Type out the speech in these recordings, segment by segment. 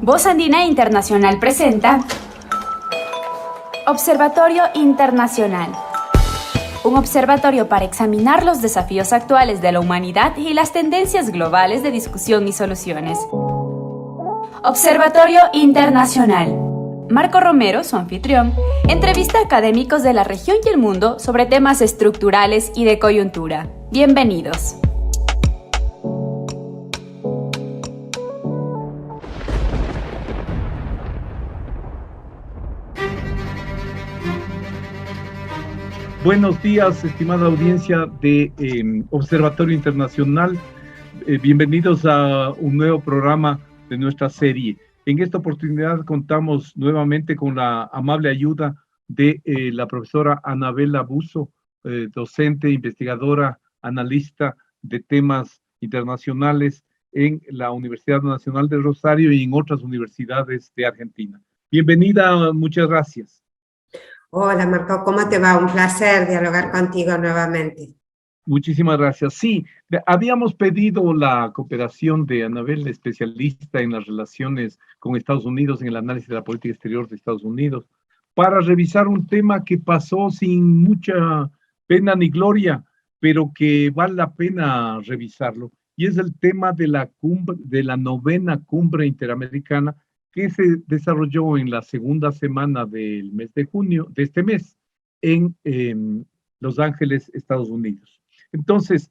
Voz Andina Internacional presenta Observatorio Internacional. Un observatorio para examinar los desafíos actuales de la humanidad y las tendencias globales de discusión y soluciones. Observatorio Internacional. Marco Romero, su anfitrión, entrevista a académicos de la región y el mundo sobre temas estructurales y de coyuntura. Bienvenidos. Buenos días, estimada audiencia de Observatorio Internacional. Bienvenidos a un nuevo programa de nuestra serie. En esta oportunidad contamos nuevamente con la amable ayuda de la profesora Anabela Busso, docente, investigadora, analista de temas internacionales en la Universidad Nacional de Rosario y en otras universidades de Argentina. Bienvenida, muchas gracias. Hola Marco, ¿cómo te va? Un placer dialogar contigo nuevamente. Muchísimas gracias. Sí, habíamos pedido la cooperación de Anabel, especialista en las relaciones con Estados Unidos, en el análisis de la política exterior de Estados Unidos, para revisar un tema que pasó sin mucha pena ni gloria, pero que vale la pena revisarlo. Y es el tema de la cumbre, de la novena cumbre interamericana que se desarrolló en la segunda semana del mes de junio, de este mes, en Los Ángeles, Estados Unidos. Entonces,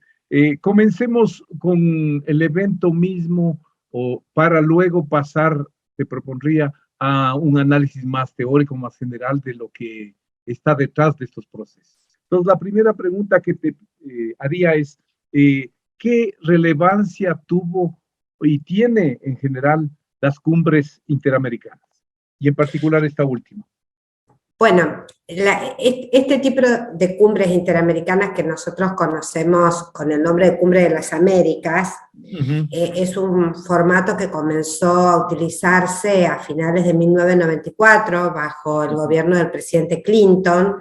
comencemos con el evento mismo, para luego pasar, te propondría, a un análisis más teórico, más general de lo que está detrás de estos procesos. Entonces, la primera pregunta que te haría es, ¿qué relevancia tuvo y tiene en general las cumbres interamericanas, y en particular esta última? Bueno, este tipo de cumbres interamericanas que nosotros conocemos con el nombre de Cumbre de las Américas, es un formato que comenzó a utilizarse a finales de 1994 bajo el gobierno del presidente Clinton,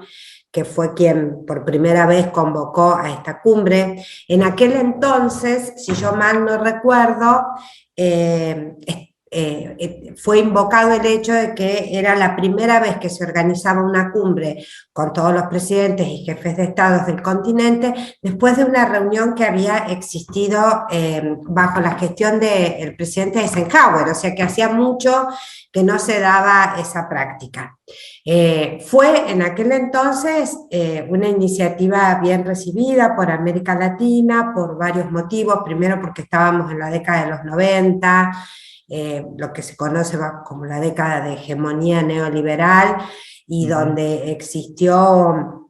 que fue quien por primera vez convocó a esta cumbre. En aquel entonces, si yo mal no recuerdo, fue invocado el hecho de que era la primera vez que se organizaba una cumbre con todos los presidentes y jefes de estados del continente, después de una reunión que había existido bajo la gestión del presidente Eisenhower, o sea que hacía mucho que no se daba esa práctica. Fue en aquel entonces una iniciativa bien recibida por América Latina por varios motivos. Primero porque estábamos en la década de los 90, lo que se conoce como la década de hegemonía neoliberal, y donde existió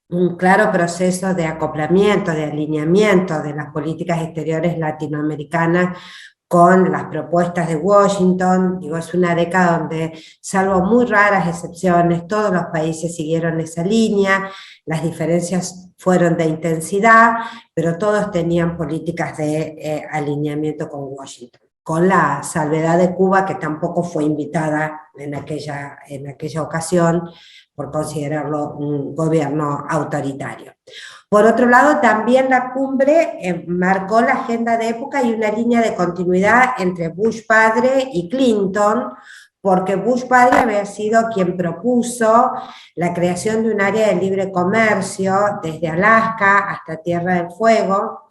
un claro proceso de acoplamiento, de alineamiento de las políticas exteriores latinoamericanas con las propuestas de Washington. Digo, es una década donde, salvo muy raras excepciones, todos los países siguieron esa línea. Las diferencias fueron de intensidad, pero todos tenían políticas de alineamiento con Washington, con la salvedad de Cuba, que tampoco fue invitada en aquella ocasión por considerarlo un gobierno autoritario. Por otro lado, también la cumbre marcó la agenda de época y una línea de continuidad entre Bush padre y Clinton, porque Bush padre había sido quien propuso la creación de un área de libre comercio desde Alaska hasta Tierra del Fuego,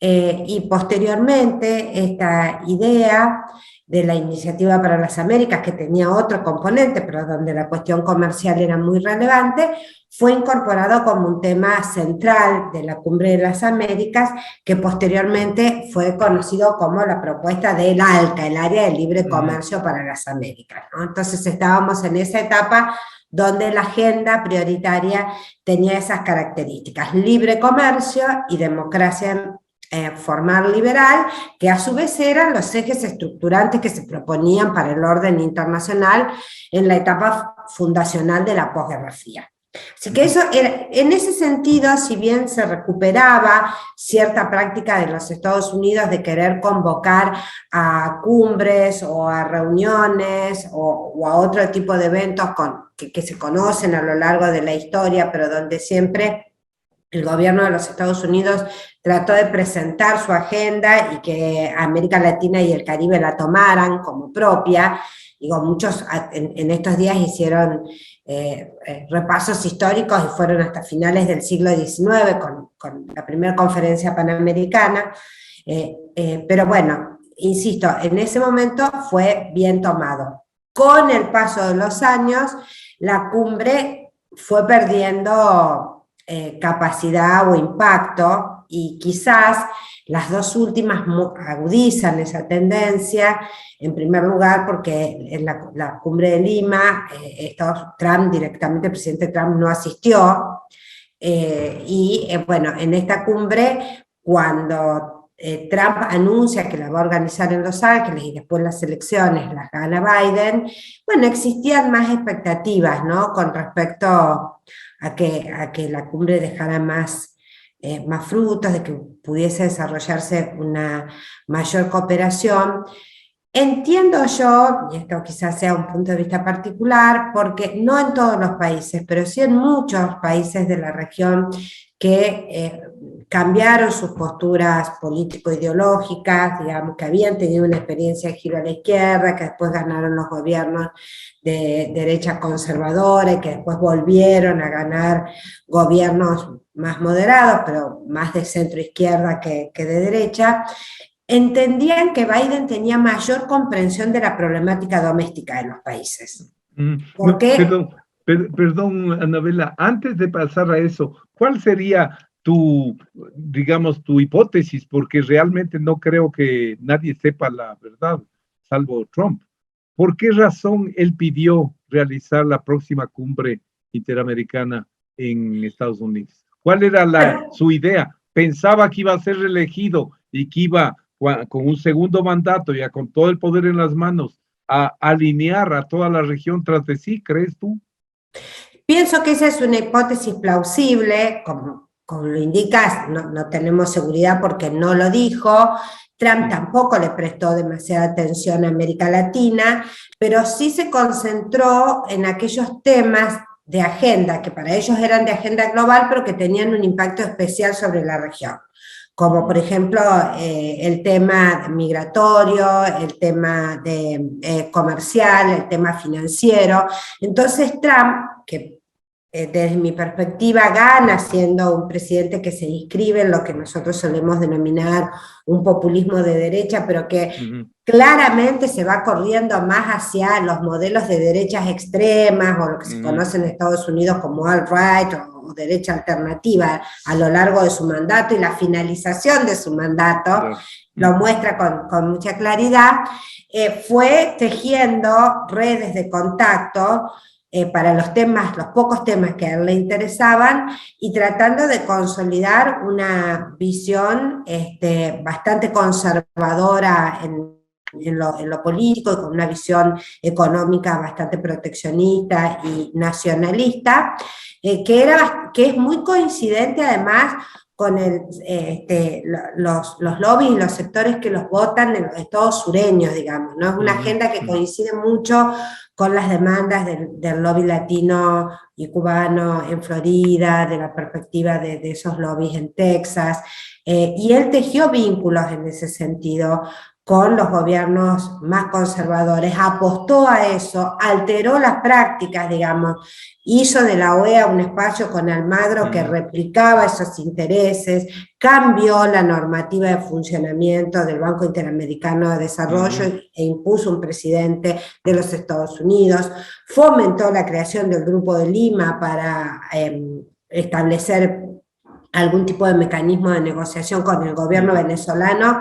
y posteriormente esta idea de la Iniciativa para las Américas, que tenía otro componente, pero donde la cuestión comercial era muy relevante, fue incorporado como un tema central de la Cumbre de las Américas, que posteriormente fue conocido como la propuesta del ALCA, el Área de Libre Comercio para las Américas, ¿no? Entonces estábamos en esa etapa donde la agenda prioritaria tenía esas características: libre comercio y democracia formal liberal, que a su vez eran los ejes estructurantes que se proponían para el orden internacional en la etapa fundacional de la posguerra fría. Así que eso era, en ese sentido, si bien se recuperaba cierta práctica de los Estados Unidos de querer convocar a cumbres o a reuniones o a otro tipo de eventos que se conocen a lo largo de la historia, pero donde siempre el gobierno de los Estados Unidos trató de presentar su agenda y que América Latina y el Caribe la tomaran como propia. Digo, muchos en estos días hicieron repasos históricos y fueron hasta finales del siglo XIX con la primera conferencia panamericana, pero bueno, insisto, en ese momento fue bien tomado. Con el paso de los años, la cumbre fue perdiendo capacidad o impacto, y quizás las dos últimas agudizan esa tendencia. En primer lugar, porque en la cumbre de Lima, Trump directamente, el presidente Trump no asistió, bueno, en esta cumbre, cuando Trump anuncia que la va a organizar en Los Ángeles y después las elecciones las gana Biden, bueno, existían más expectativas, ¿no?, con respecto a que la cumbre dejara más frutos, de que pudiese desarrollarse una mayor cooperación. Entiendo yo, y esto quizás sea un punto de vista particular, porque no en todos los países, pero sí en muchos países de la región que cambiaron sus posturas político-ideológicas, digamos, que habían tenido una experiencia de giro a la izquierda, que después ganaron los gobiernos de derecha conservadora y que después volvieron a ganar gobiernos más moderados, pero más de centro-izquierda que de derecha, entendían que Biden tenía mayor comprensión de la problemática doméstica de los países. ¿Por qué? Perdón, Anabela, antes de pasar a eso, ¿cuál sería digamos, tu hipótesis? Porque realmente no creo que nadie sepa la verdad, salvo Trump. ¿Por qué razón él pidió realizar la próxima cumbre interamericana en Estados Unidos? ¿Cuál era su idea? ¿Pensaba que iba a ser reelegido y que iba con un segundo mandato, ya con todo el poder en las manos, a alinear a toda la región tras de sí, crees tú? Pienso que esa es una hipótesis plausible, como lo indicas, no tenemos seguridad porque no lo dijo. Trump tampoco le prestó demasiada atención a América Latina, pero sí se concentró en aquellos temas de agenda, que para ellos eran de agenda global, pero que tenían un impacto especial sobre la región, como por ejemplo el tema migratorio, el tema comercial, el tema financiero. Entonces Trump, que desde mi perspectiva gana siendo un presidente que se inscribe en lo que nosotros solemos denominar un populismo de derecha, pero que claramente se va corriendo más hacia los modelos de derechas extremas, o lo que se conoce en Estados Unidos como alt-right o derecha alternativa, a lo largo de su mandato, y la finalización de su mandato lo muestra con mucha claridad. Fue tejiendo redes de contacto para los pocos temas que a él le interesaban, y tratando de consolidar una visión bastante conservadora en lo político, y con una visión económica bastante proteccionista y nacionalista, que es muy coincidente además con los lobbies y los sectores que los votan en los estados sureños, digamos, ¿no? Es una agenda que coincide mucho con las demandas del lobby latino y cubano en Florida, de la perspectiva de esos lobbies en Texas, y él tejió vínculos en ese sentido con los gobiernos más conservadores, apostó a eso, alteró las prácticas, digamos, hizo de la OEA un espacio con Almagro que replicaba esos intereses, cambió la normativa de funcionamiento del Banco Interamericano de Desarrollo e impuso un presidente de los Estados Unidos, fomentó la creación del Grupo de Lima para establecer algún tipo de mecanismo de negociación con el gobierno venezolano,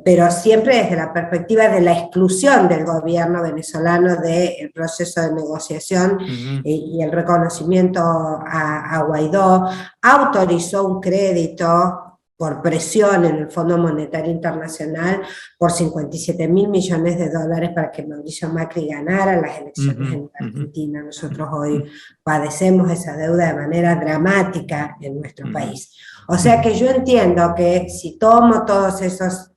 pero siempre desde la perspectiva de la exclusión del gobierno venezolano del proceso de negociación y el reconocimiento a Guaidó. Autorizó un crédito por presión en el Fondo Monetario Internacional por $57.000 millones para que Mauricio Macri ganara las elecciones en Argentina. Nosotros hoy padecemos esa deuda de manera dramática en nuestro país. O sea que yo entiendo que si tomo todos esos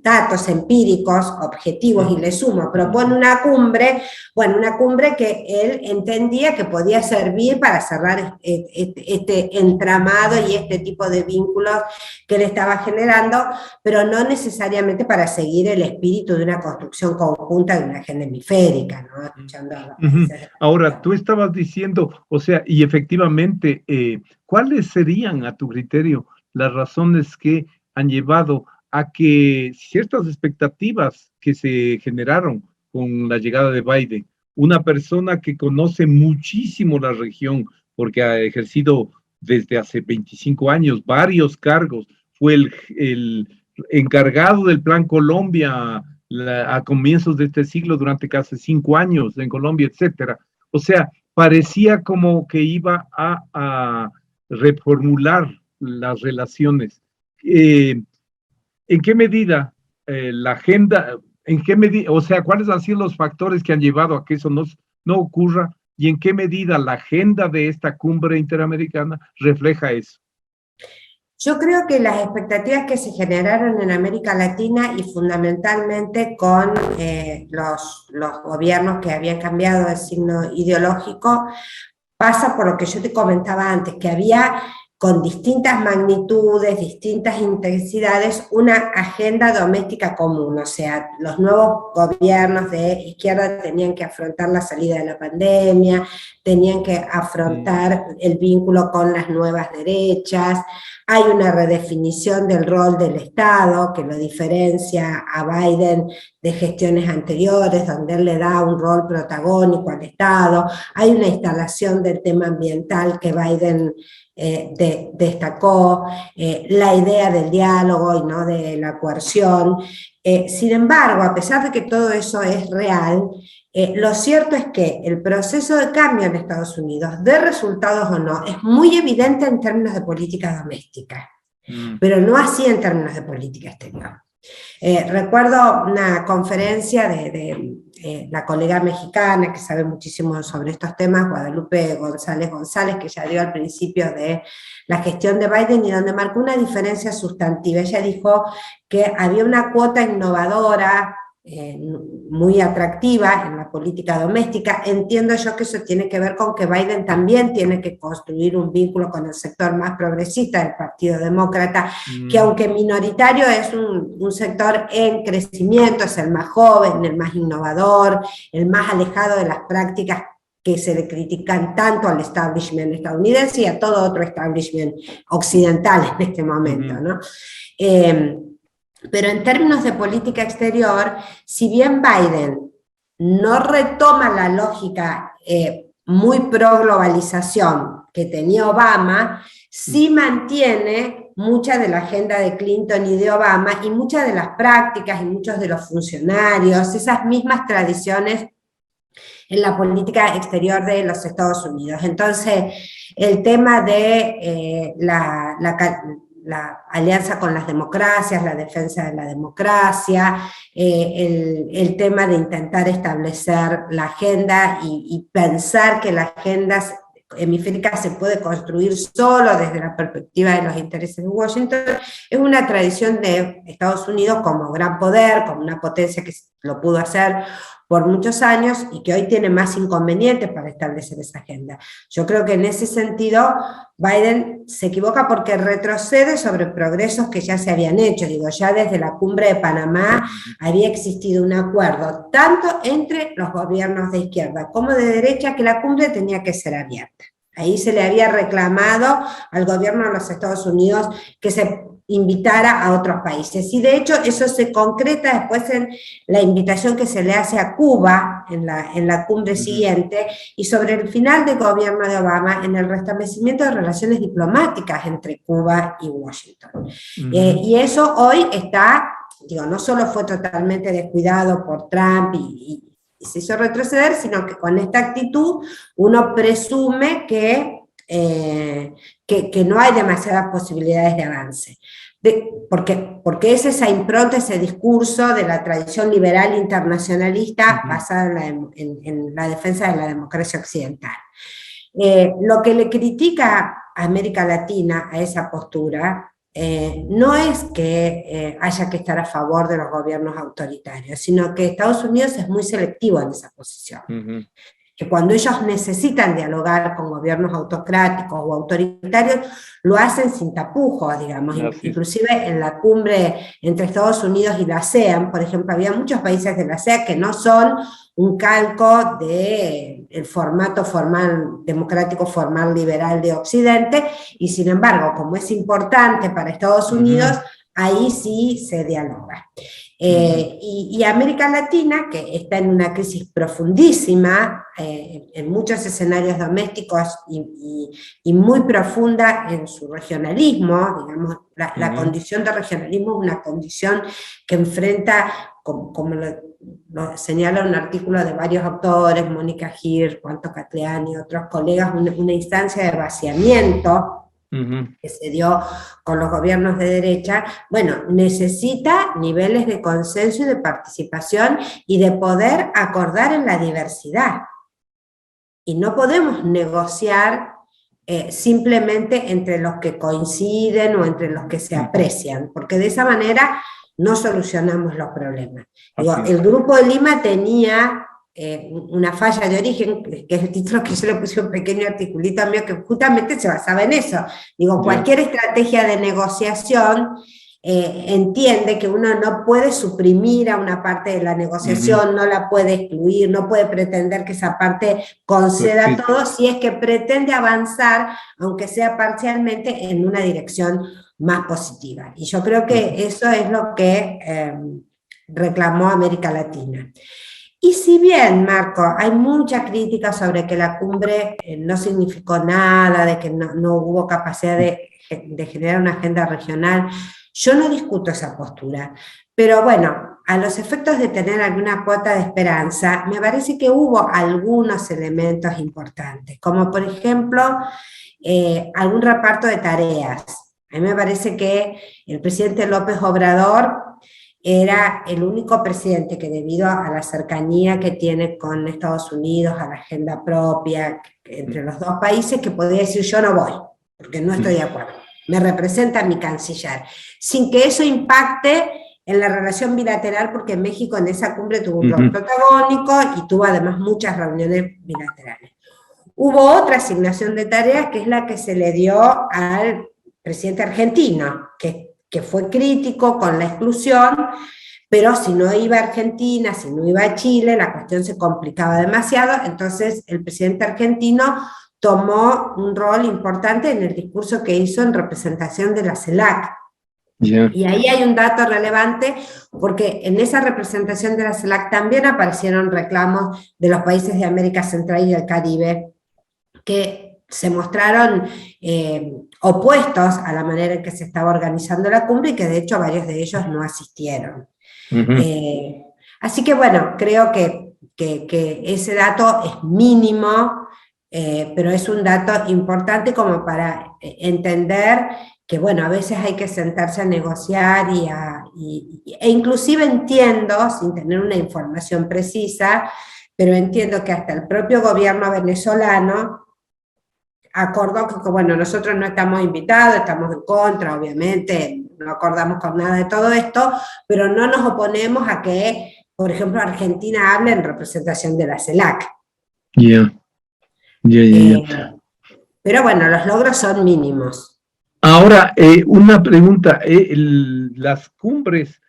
datos empíricos, objetivos, y le sumo, propone una cumbre, bueno, una cumbre que él entendía que podía servir para cerrar este entramado y este tipo de vínculos que él estaba generando, pero no necesariamente para seguir el espíritu de una construcción conjunta de una agenda hemisférica, ¿no? Escuchando a los países. Ahora, tú estabas diciendo, o sea, y efectivamente, ¿cuáles serían, a tu criterio, las razones que han llevado a que ciertas expectativas que se generaron con la llegada de Biden, una persona que conoce muchísimo la región, porque ha ejercido desde hace 25 años varios cargos, fue el encargado del Plan Colombia a comienzos de este siglo, durante casi 5 años en Colombia, etcétera. O sea, parecía como que iba a reformular las relaciones. ¿En qué medida la agenda, en qué medida, o sea, cuáles han sido los factores que han llevado a que eso no ocurra, y en qué medida la agenda de esta cumbre interamericana refleja eso? Yo creo que las expectativas que se generaron en América Latina, y fundamentalmente con los gobiernos que habían cambiado el signo ideológico, pasa por lo que yo te comentaba antes, que había con distintas magnitudes, distintas intensidades, una agenda doméstica común. O sea, los nuevos gobiernos de izquierda tenían que afrontar la salida de la pandemia, tenían que afrontar el vínculo con las nuevas derechas. Hay una redefinición del rol del Estado que lo diferencia a Biden de gestiones anteriores, donde él le da un rol protagónico al Estado. Hay una instalación del tema ambiental que Biden destacó, la idea del diálogo y no de la coerción. Sin embargo, a pesar de que todo eso es real, lo cierto es que el proceso de cambio en Estados Unidos, de resultados o no, es muy evidente en términos de política doméstica, pero no así en términos de política exterior. Recuerdo una conferencia de la colega mexicana que sabe muchísimo sobre estos temas, Guadalupe González González, que ya dio al principio de la gestión de Biden, y donde marcó una diferencia sustantiva. Ella dijo que había una cuota innovadora, muy atractiva en la política doméstica. Entiendo yo que eso tiene que ver con que Biden también tiene que construir un vínculo con el sector más progresista del Partido Demócrata, que aunque minoritario es un sector en crecimiento, es el más joven, el más innovador, el más alejado de las prácticas que se le critican tanto al establishment estadounidense y a todo otro establishment occidental en este momento, ¿no? Pero en términos de política exterior, si bien Biden no retoma la lógica muy pro-globalización que tenía Obama, sí mantiene mucha de la agenda de Clinton y de Obama, y muchas de las prácticas y muchos de los funcionarios, esas mismas tradiciones en la política exterior de los Estados Unidos. Entonces, el tema de la alianza con las democracias, la defensa de la democracia, el tema de intentar establecer la agenda y pensar que la agenda hemisférica se puede construir solo desde la perspectiva de los intereses de Washington, es una tradición de Estados Unidos como gran poder, como una potencia que lo pudo hacer por muchos años y que hoy tiene más inconvenientes para establecer esa agenda. Yo creo que en ese sentido Biden se equivoca porque retrocede sobre progresos que ya se habían hecho. Digo, ya desde la cumbre de Panamá había existido un acuerdo tanto entre los gobiernos de izquierda como de derecha que la cumbre tenía que ser abierta. Ahí se le había reclamado al gobierno de los Estados Unidos que se invitara a otros países. Y de hecho eso se concreta después en la invitación que se le hace a Cuba en la cumbre siguiente, y sobre el final del gobierno de Obama en el restablecimiento de relaciones diplomáticas entre Cuba y Washington. Y eso hoy está, digo, no solo fue totalmente descuidado por Trump y se hizo retroceder, sino que con esta actitud uno presume que no hay demasiadas posibilidades de avance. Porque es esa impronta, ese discurso de la tradición liberal internacionalista basada en la defensa de la democracia occidental. Lo que le critica a América Latina a esa postura no es que haya que estar a favor de los gobiernos autoritarios, sino que Estados Unidos es muy selectivo en esa posición. Que cuando ellos necesitan dialogar con gobiernos autocráticos o autoritarios, lo hacen sin tapujos, digamos. Inclusive en la cumbre entre Estados Unidos y la ASEAN, por ejemplo, había muchos países de la ASEAN que no son un calco del formato formal, democrático formal liberal de Occidente, y sin embargo, como es importante para Estados Unidos, ahí sí se dialoga. Y América Latina, que está en una crisis profundísima, en muchos escenarios domésticos y muy profunda en su regionalismo, digamos, la condición de regionalismo es una condición que enfrenta, como lo señala un artículo de varios autores, Mónica Hirsch, Juan Tocatliani y otros colegas, una instancia de vaciamiento que se dio con los gobiernos de derecha. Bueno, necesita niveles de consenso y de participación y de poder acordar en la diversidad. Y no podemos negociar simplemente entre los que coinciden o entre los que se aprecian, porque de esa manera no solucionamos los problemas. Digo, el Grupo de Lima tenía una falla de origen, que es el título que yo le puse un pequeño articulito mío que justamente se basaba en eso. Digo, cualquier estrategia de negociación entiende que uno no puede suprimir a una parte de la negociación, no la puede excluir, no puede pretender que esa parte conceda todo, si es que pretende avanzar, aunque sea parcialmente, en una dirección más positiva. Y yo creo que eso es lo que reclamó América Latina. Y si bien, Marco, hay mucha crítica sobre que la cumbre no significó nada, de que no hubo capacidad de generar una agenda regional, yo no discuto esa postura, pero bueno, a los efectos de tener alguna cuota de esperanza, me parece que hubo algunos elementos importantes, como por ejemplo, algún reparto de tareas. A mí me parece que el presidente López Obrador era el único presidente que, debido a la cercanía que tiene con Estados Unidos, a la agenda propia entre los dos países, que podía decir yo no voy, porque no estoy de acuerdo. Me representa mi canciller, sin que eso impacte en la relación bilateral, porque México en esa cumbre tuvo un rol protagónico y tuvo además muchas reuniones bilaterales. Hubo otra asignación de tareas que es la que se le dio al presidente argentino, que fue crítico con la exclusión, pero si no iba a Argentina, si no iba a Chile, la cuestión se complicaba demasiado, entonces el presidente argentino tomó un rol importante en el discurso que hizo en representación de la CELAC. Y ahí hay un dato relevante, porque en esa representación de la CELAC también aparecieron reclamos de los países de América Central y del Caribe, que se mostraron opuestos a la manera en que se estaba organizando la cumbre, y que de hecho varios de ellos no asistieron. Así que bueno, creo que ese dato es mínimo, pero es un dato importante como para entender que, bueno, a veces hay que sentarse a negociar e inclusive entiendo, sin tener una información precisa, pero entiendo que hasta el propio gobierno venezolano acordó que, bueno, nosotros no estamos invitados, estamos en contra, obviamente, no acordamos con nada de todo esto, pero no nos oponemos a que, por ejemplo, Argentina hable en representación de la CELAC. Pero bueno, los logros son mínimos. Ahora, una pregunta, las cumbres,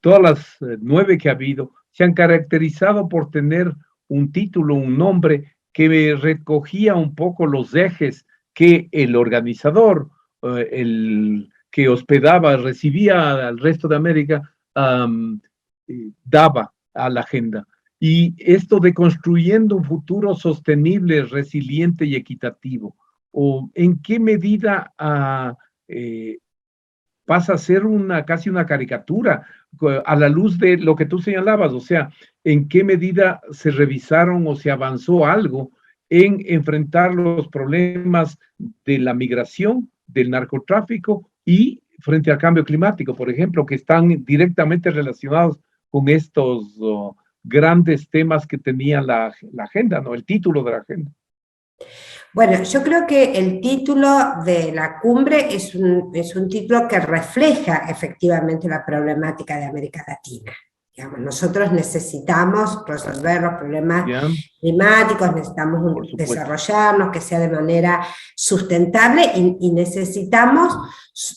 todas las 9 que ha habido, se han caracterizado por tener un título, un nombre que recogía un poco los ejes que el organizador, el que hospedaba, recibía al resto de América, daba a la agenda. Y esto de construyendo un futuro sostenible, resiliente y equitativo, ¿o en qué medida pasa a ser casi una caricatura a la luz de lo que tú señalabas? O sea, ¿en qué medida se revisaron o se avanzó algo en enfrentar los problemas de la migración, del narcotráfico y frente al cambio climático, por ejemplo, que están directamente relacionados con estos grandes temas que tenía la agenda, ¿no? El título de la agenda. Bueno, yo creo que el título de la cumbre es un título que refleja efectivamente la problemática de América Latina. Digamos, nosotros necesitamos resolver los problemas ¿Ya? climáticos, necesitamos Por supuesto. desarrollarnos, que sea de manera sustentable y necesitamos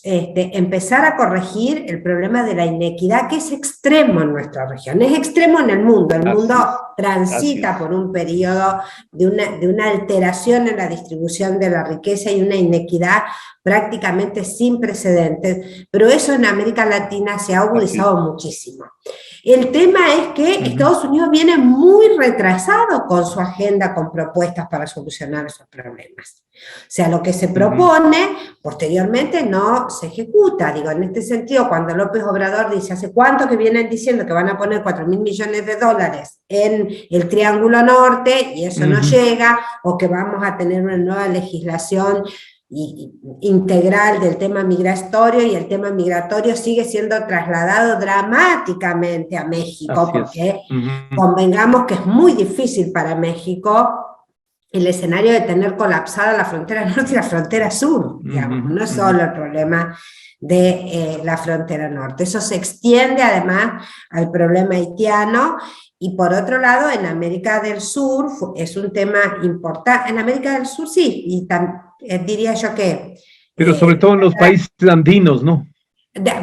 empezar a corregir el problema de la inequidad, que es extremo en nuestra región, es extremo en el mundo. El mundo transita por un periodo de una alteración en la distribución de la riqueza y una inequidad prácticamente sin precedentes, pero eso en América Latina se ha agudizado muchísimo. El tema es que Estados Unidos viene muy retrasado con su agenda, con propuestas para solucionar esos problemas. O sea, lo que se propone, posteriormente no se ejecuta. Digo, en este sentido, cuando López Obrador dice, ¿hace cuánto que vienen diciendo que van a poner 4.000 millones de dólares en el Triángulo Norte y eso no llega, o que vamos a tener una nueva legislación integral del tema migratorio, y el tema migratorio sigue siendo trasladado dramáticamente a México, porque convengamos que es muy difícil para México el escenario de tener colapsada la frontera norte y la frontera sur, digamos, no es solo el problema de la frontera norte, eso se extiende además al problema haitiano. Y por otro lado, en América del Sur es un tema importante, en América del Sur sí, y diría yo que... Pero sobre todo en los países andinos, ¿no?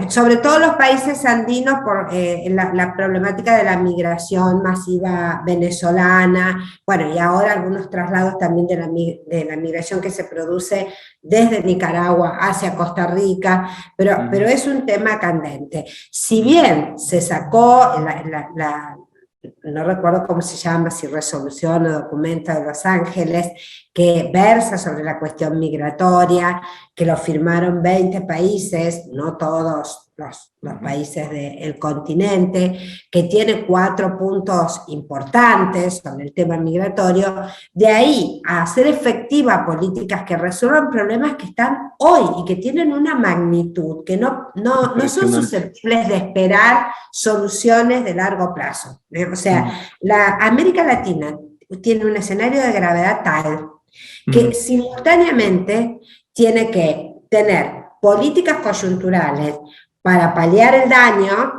Sobre todo los países andinos por la problemática de la migración masiva venezolana, bueno, y ahora algunos traslados también de la migración que se produce desde Nicaragua hacia Costa Rica, pero es un tema candente. Si bien se sacó no recuerdo cómo se llama, si resolución o documento de Los Ángeles, que versa sobre la cuestión migratoria, que lo firmaron 20 países, no todos los países del continente, que tiene 4 puntos importantes sobre el tema migratorio. De ahí a hacer efectivas políticas que resuelvan problemas que están hoy y que tienen una magnitud, que no son susceptibles de esperar soluciones de largo plazo. O sea, la América Latina tiene un escenario de gravedad tal que simultáneamente tiene que tener políticas coyunturales para paliar el daño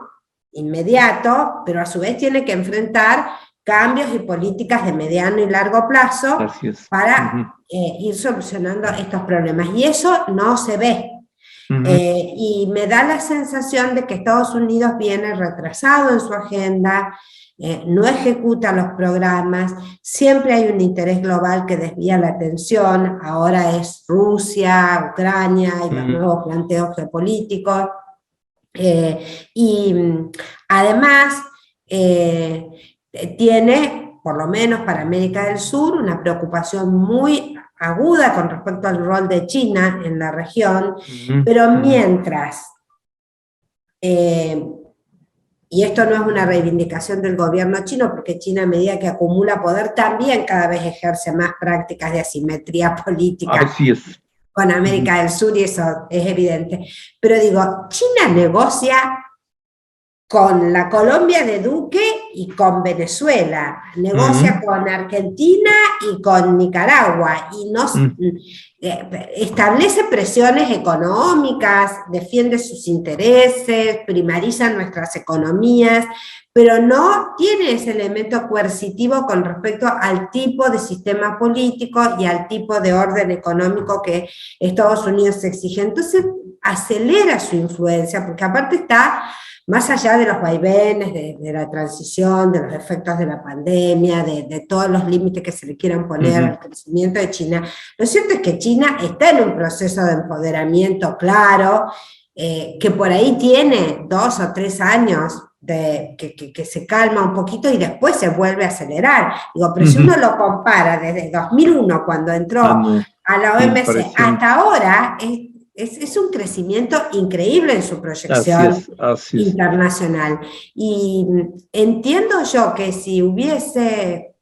inmediato, pero a su vez tiene que enfrentar cambios y políticas de mediano y largo plazo para ir solucionando estos problemas. Y eso no se ve. Y me da la sensación de que Estados Unidos viene retrasado en su agenda, no ejecuta los programas, siempre hay un interés global que desvía la atención, ahora es Rusia, Ucrania y los nuevos planteos geopolíticos. Y además tiene, por lo menos para América del Sur, una preocupación muy aguda con respecto al rol de China en la región, pero mientras, y esto no es una reivindicación del gobierno chino, porque China, a medida que acumula poder, también cada vez ejerce más prácticas de asimetría política. Así es. Con América del Sur, y eso es evidente. Pero digo, China negocia con la Colombia de Duque y con Venezuela, negocia con Argentina y con Nicaragua, y establece presiones económicas, defiende sus intereses, primariza nuestras economías, pero no tiene ese elemento coercitivo con respecto al tipo de sistema político y al tipo de orden económico que Estados Unidos exige. Entonces acelera su influencia, porque aparte está más allá de los vaivenes, de la transición, de los efectos de la pandemia, de todos los límites que se le quieran poner al crecimiento de China. Lo cierto es que China está en un proceso de empoderamiento claro, que por ahí tiene 2 o 3 años que se calma un poquito y después se vuelve a acelerar. Digo, pero si uno lo compara desde 2001, cuando entró a la OMC, hasta ahora, es un crecimiento increíble en su proyección internacional. Y entiendo yo que si hubiese,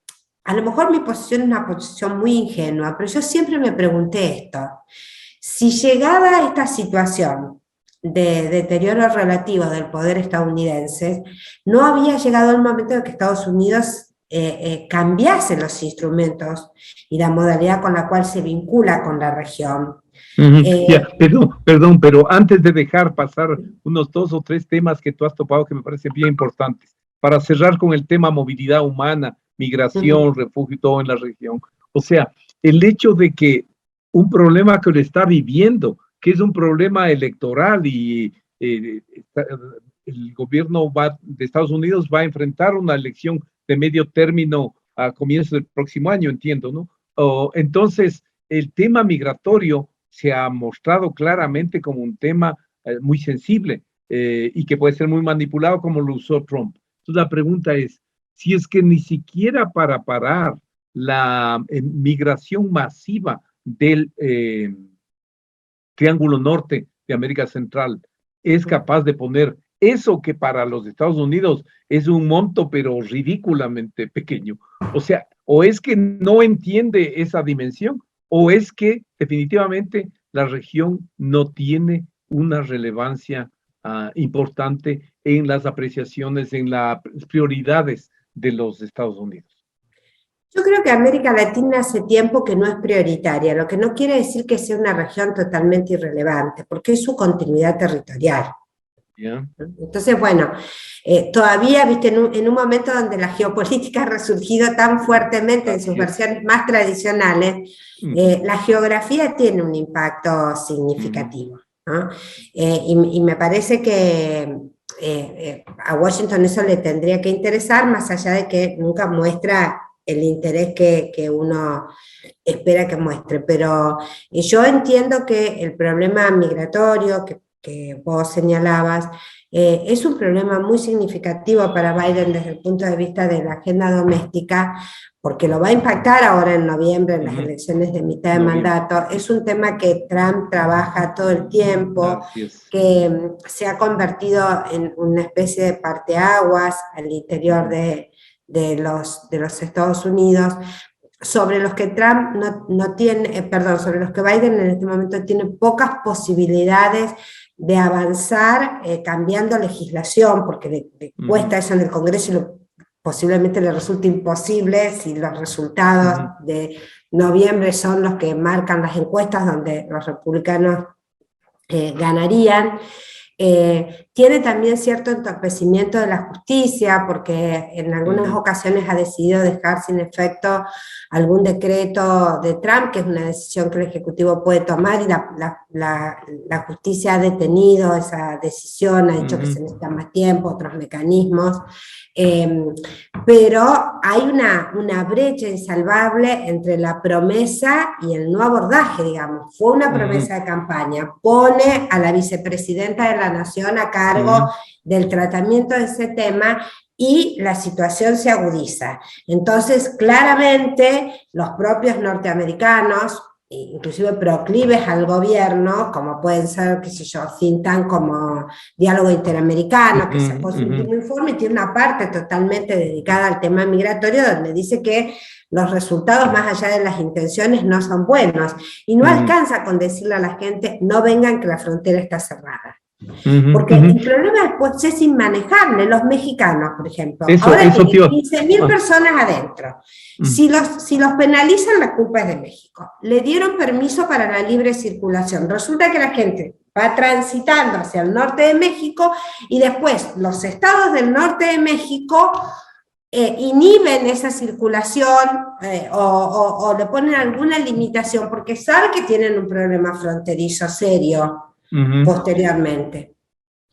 a lo mejor mi posición es una posición muy ingenua, pero yo siempre me pregunté esto: si llegada a esta situación de deterioro relativo del poder estadounidense, no había llegado el momento de que Estados Unidos cambiase los instrumentos y la modalidad con la cual se vincula con la región. Ya, perdón, pero antes de dejar pasar unos 2 o 3 temas que tú has topado que me parecen bien importantes, para cerrar con el tema movilidad humana, migración, refugio y todo en la región. O sea, el hecho de que un problema que lo está viviendo, que es un problema electoral y el gobierno de Estados Unidos va a enfrentar una elección de medio término a comienzos del próximo año, entiendo, ¿no? Entonces, el tema migratorio se ha mostrado claramente como un tema muy sensible y que puede ser muy manipulado como lo usó Trump. Entonces, la pregunta es, si es que ni siquiera para parar la migración masiva del Triángulo Norte de América Central es capaz de poner eso que para los Estados Unidos es un monto pero ridículamente pequeño. O sea, o es que no entiende esa dimensión o es que definitivamente la región no tiene una relevancia importante en las apreciaciones, en las prioridades de los Estados Unidos. Yo creo que América Latina hace tiempo que no es prioritaria, lo que no quiere decir que sea una región totalmente irrelevante, porque es su continuidad territorial. Yeah. Entonces, bueno, todavía, viste, en un momento donde la geopolítica ha resurgido tan fuertemente en sus versiones más tradicionales, la geografía tiene un impacto significativo, ¿no? Y me parece que a Washington eso le tendría que interesar, más allá de que nunca muestra el interés que uno espera que muestre. Pero yo entiendo que el problema migratorio que vos señalabas, es un problema muy significativo para Biden desde el punto de vista de la agenda doméstica, porque lo va a impactar ahora en noviembre en las elecciones de mitad de mandato. Es un tema que Trump trabaja todo el tiempo, que se ha convertido en una especie de parteaguas al interior de los Estados Unidos, sobre los que Trump no tiene, sobre los que Biden en este momento tiene pocas posibilidades de avanzar cambiando legislación, porque le cuesta eso en el Congreso y posiblemente le resulte imposible si los resultados de noviembre son los que marcan las encuestas donde los republicanos ganarían. Tiene también cierto entorpecimiento de la justicia, porque en algunas ocasiones ha decidido dejar sin efecto algún decreto de Trump, que es una decisión que el Ejecutivo puede tomar, y la justicia ha detenido esa decisión, ha dicho que se necesita más tiempo, otros mecanismos, pero hay una brecha insalvable entre la promesa y el no abordaje, digamos. Fue una promesa de campaña, pone a la vicepresidenta de la Nación a cargo del tratamiento de ese tema y la situación se agudiza. Entonces, claramente, los propios norteamericanos, inclusive proclives al gobierno, como pueden ser, qué sé yo, think tank como Diálogo Interamericano, que sacó su último informe, y tiene una parte totalmente dedicada al tema migratorio, donde dice que los resultados, más allá de las intenciones, no son buenos, y no alcanza con decirle a la gente, no vengan que la frontera está cerrada. Porque el problema después es inmanejable. Los mexicanos, por ejemplo, ahora tienen 15.000 personas adentro. Si los penalizan, la culpa es de México. Le dieron permiso para la libre circulación. Resulta que la gente va transitando hacia el norte de México y después los estados del norte de México inhiben esa circulación o le ponen alguna limitación porque saben que tienen un problema fronterizo serio posteriormente.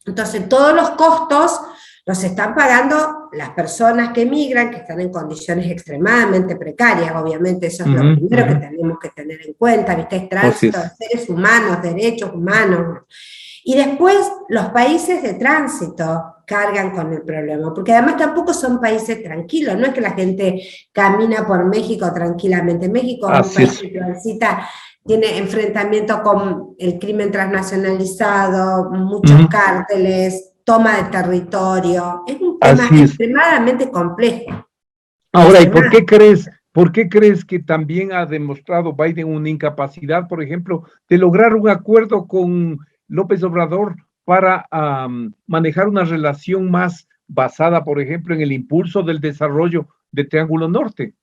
Entonces todos los costos los están pagando las personas que emigran, que están en condiciones extremadamente precarias. Obviamente eso es lo primero que tenemos que tener en cuenta, ¿viste? Es tránsito de seres humanos, derechos humanos. Y después los países de tránsito cargan con el problema, porque además tampoco son países tranquilos, no es que la gente camina por México tranquilamente. México es un país que transita, tiene enfrentamiento con el crimen transnacionalizado, muchos cárteles, toma de territorio, es un tema extremadamente complejo. Ahora, ¿y por qué crees que también ha demostrado Biden una incapacidad, por ejemplo, de lograr un acuerdo con López Obrador para manejar una relación más basada, por ejemplo, en el impulso del desarrollo del Triángulo Norte.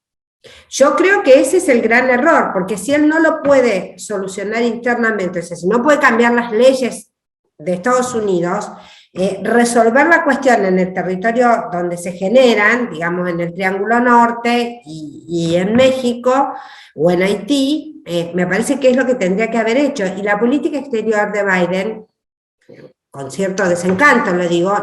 Yo creo que ese es el gran error, porque si él no lo puede solucionar internamente, o sea, si no puede cambiar las leyes de Estados Unidos, resolver la cuestión en el territorio donde se generan, digamos en el Triángulo Norte y en México o en Haití, me parece que es lo que tendría que haber hecho. Y la política exterior de Biden, con cierto desencanto lo digo,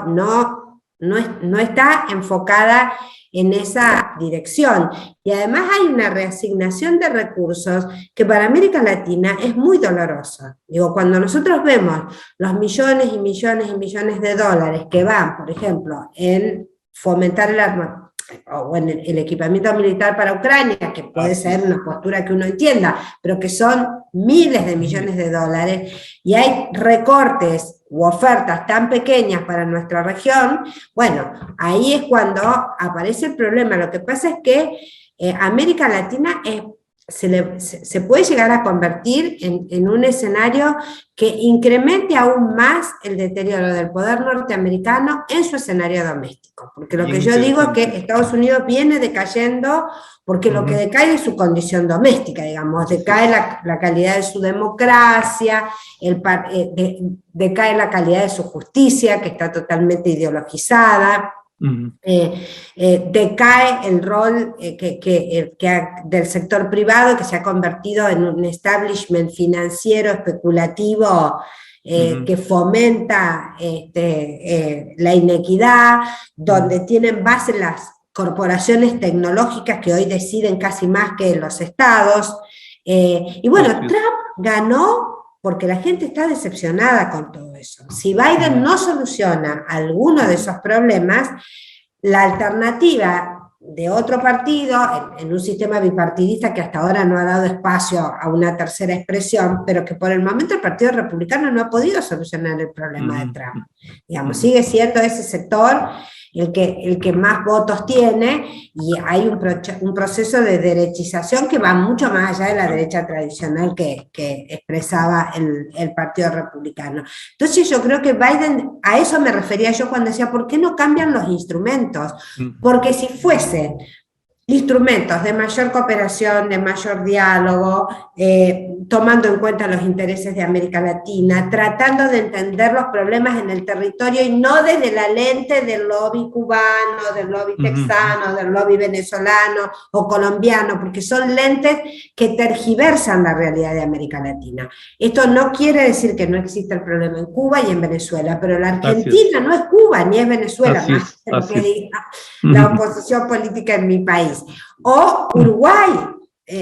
no está enfocada en esa dirección. Y además hay una reasignación de recursos que para América Latina es muy dolorosa. Digo, cuando nosotros vemos los millones y millones y millones de dólares que van, por ejemplo, en fomentar el arma o en el equipamiento militar para Ucrania, que puede ser una postura que uno entienda, pero que son miles de millones de dólares, y hay recortes u ofertas tan pequeñas para nuestra región, bueno, ahí es cuando aparece el problema. Lo que pasa es que América Latina se puede llegar a convertir en un escenario que incremente aún más el deterioro del poder norteamericano en su escenario doméstico, porque lo que yo digo es que Estados Unidos viene decayendo, porque lo que decae es su condición doméstica, digamos, decae la calidad de su democracia, decae la calidad de su justicia, que está totalmente ideologizada, decae el rol del sector privado, que se ha convertido en un establishment financiero especulativo que fomenta la inequidad, donde tienen base las corporaciones tecnológicas que hoy deciden casi más que los estados. Y bueno, Trump ganó porque la gente está decepcionada con todo eso. Si Biden no soluciona alguno de esos problemas, la alternativa de otro partido, en un sistema bipartidista que hasta ahora no ha dado espacio a una tercera expresión, pero que por el momento el Partido Republicano no ha podido solucionar el problema de Trump. Digamos, sigue siendo ese sector el que más votos tiene, y hay un proceso de derechización que va mucho más allá de la derecha tradicional que expresaba el Partido Republicano. Entonces yo creo que Biden, a eso me refería yo cuando decía, ¿por qué no cambian los instrumentos? Porque si fuesen instrumentos de mayor cooperación, de mayor diálogo, tomando en cuenta los intereses de América Latina, tratando de entender los problemas en el territorio y no desde la lente del lobby cubano, del lobby texano, del lobby venezolano o colombiano, porque son lentes que tergiversan la realidad de América Latina. Esto no quiere decir que no exista el problema en Cuba y en Venezuela, pero la Argentina no es Cuba ni es Venezuela, más de lo que diga la oposición política en mi país. O Uruguay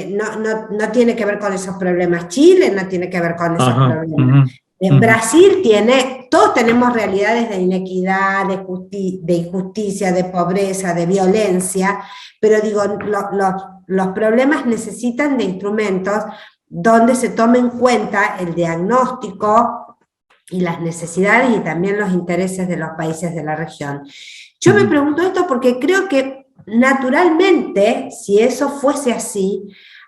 no tiene que ver con esos problemas, Chile no tiene que ver con esos problemas. Brasil todos tenemos realidades de inequidad, de injusticia, de pobreza, de violencia, pero digo, los problemas necesitan de instrumentos donde se tome en cuenta el diagnóstico y las necesidades y también los intereses de los países de la región. Yo me pregunto esto porque creo que naturalmente, si eso fuese así,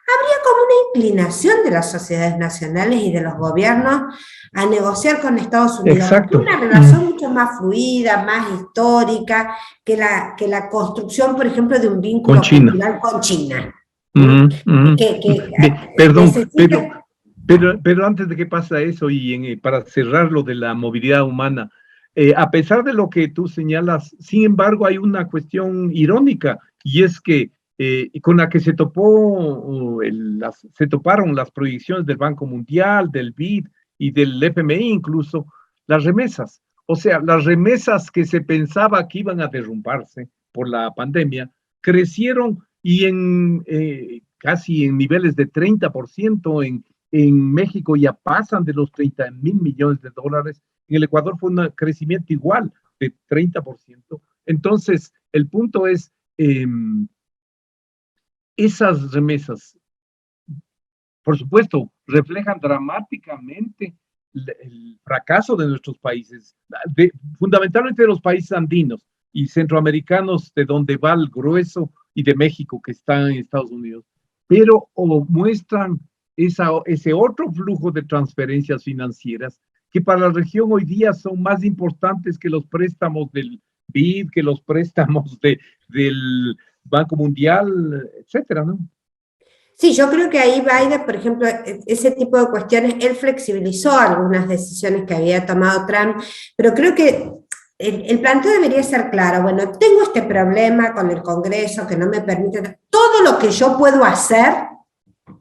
habría como una inclinación de las sociedades nacionales y de los gobiernos a negociar con Estados Unidos. Exacto. Una relación mucho más fluida, más histórica, que la construcción, por ejemplo, de un vínculo cultural con China. Perdón, pero antes de que pase eso, y para cerrar lo de la movilidad humana, a pesar de lo que tú señalas, sin embargo, hay una cuestión irónica, y es que con la que se toparon las proyecciones del Banco Mundial, del BID y del FMI incluso, las remesas. O sea, las remesas que se pensaba que iban a derrumbarse por la pandemia, crecieron y casi en niveles de 30%, en México ya pasan de los 30.000 millones de dólares. En el Ecuador fue un crecimiento igual de 30%. Entonces, el punto es, esas remesas, por supuesto, reflejan dramáticamente el fracaso de nuestros países, fundamentalmente de los países andinos y centroamericanos, de donde va el grueso, y de México, que está en Estados Unidos, pero muestran ese otro flujo de transferencias financieras que para la región hoy día son más importantes que los préstamos del BID, que los préstamos Banco Mundial, etcétera, ¿no? Sí, yo creo que ahí Biden, por ejemplo, ese tipo de cuestiones, él flexibilizó algunas decisiones que había tomado Trump, pero creo que el planteo debería ser claro. Bueno, tengo este problema con el Congreso que no me permite, todo lo que yo puedo hacer,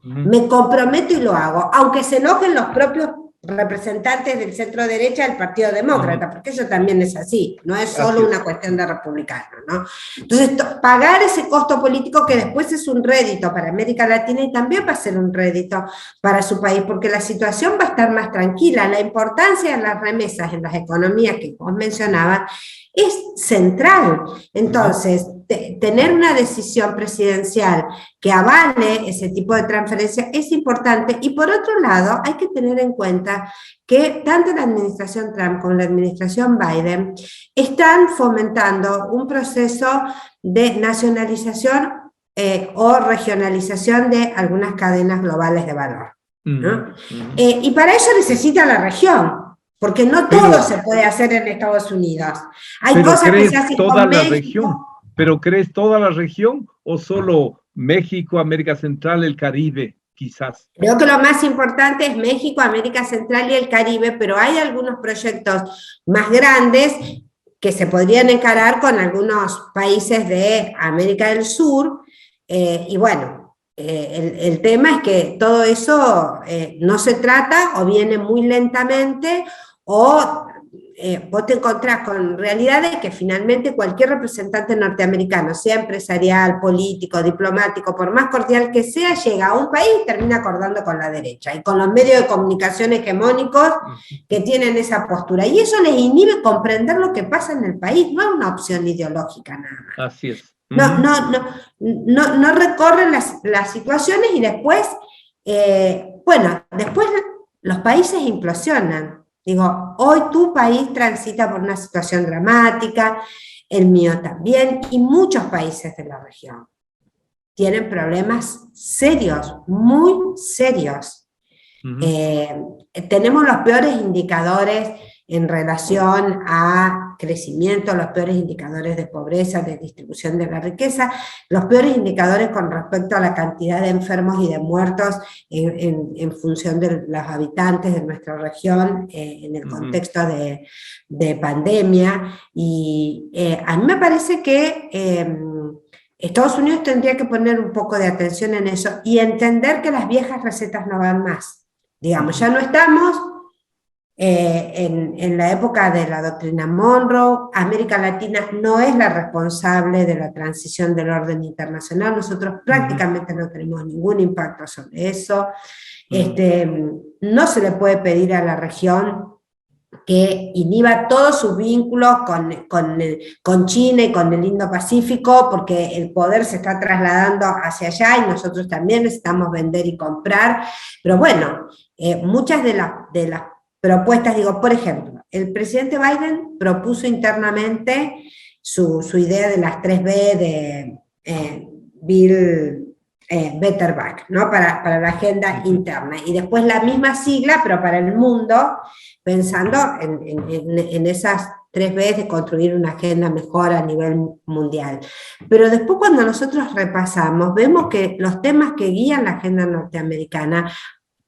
me comprometo y lo hago, aunque se enojen los propios representantes del centro derecha del Partido Demócrata, porque eso también es así, no es solo una cuestión de republicanos, ¿no? Entonces, pagar ese costo político que después es un rédito para América Latina y también va a ser un rédito para su país, porque la situación va a estar más tranquila. La importancia de las remesas en las economías que vos mencionabas es central. Entonces, tener una decisión presidencial que avale ese tipo de transferencia es importante, y por otro lado hay que tener en cuenta que tanto la administración Trump como la administración Biden están fomentando un proceso de nacionalización o regionalización de algunas cadenas globales de valor, ¿no? Y para eso necesita la región, porque no todo se puede hacer en Estados Unidos. Hay cosas que se hacen con México. ¿Pero crees toda la región o solo México, América Central, el Caribe, quizás? Creo que lo más importante es México, América Central y el Caribe, pero hay algunos proyectos más grandes que se podrían encarar con algunos países de América del Sur, y bueno, el tema es que todo eso no se trata o viene muy lentamente, o vos te encontrás con realidades que finalmente cualquier representante norteamericano, sea empresarial, político, diplomático, por más cordial que sea, llega a un país y termina acordando con la derecha, y con los medios de comunicación hegemónicos que tienen esa postura, y eso les inhibe comprender lo que pasa en el país. No es una opción ideológica nada más. Así es. No recorren las situaciones, y después, después los países implosionan. Digo, hoy tu país transita por una situación dramática, el mío también, y muchos países de la región tienen problemas serios, muy serios. Tenemos los peores indicadores en relación a crecimiento, los peores indicadores de pobreza, de distribución de la riqueza, los peores indicadores con respecto a la cantidad de enfermos y de muertos en función de los habitantes de nuestra región en el contexto de pandemia. Y a mí me parece que Estados Unidos tendría que poner un poco de atención en eso y entender que las viejas recetas no van más. Digamos, ya no estamos en la época de la doctrina Monroe. América Latina no es la responsable de la transición del orden internacional, nosotros prácticamente no tenemos ningún impacto sobre eso. No se le puede pedir a la región que inhiba todos sus vínculos con China y con el Indo-Pacífico, porque el poder se está trasladando hacia allá y nosotros también necesitamos vender y comprar. Pero bueno, muchas de las propuestas, digo, por ejemplo, el presidente Biden propuso internamente su idea de las 3B de Build Better Back, ¿no? Para la agenda interna, y después la misma sigla, pero para el mundo, pensando en esas 3B de construir una agenda mejor a nivel mundial. Pero después, cuando nosotros repasamos, vemos que los temas que guían la agenda norteamericana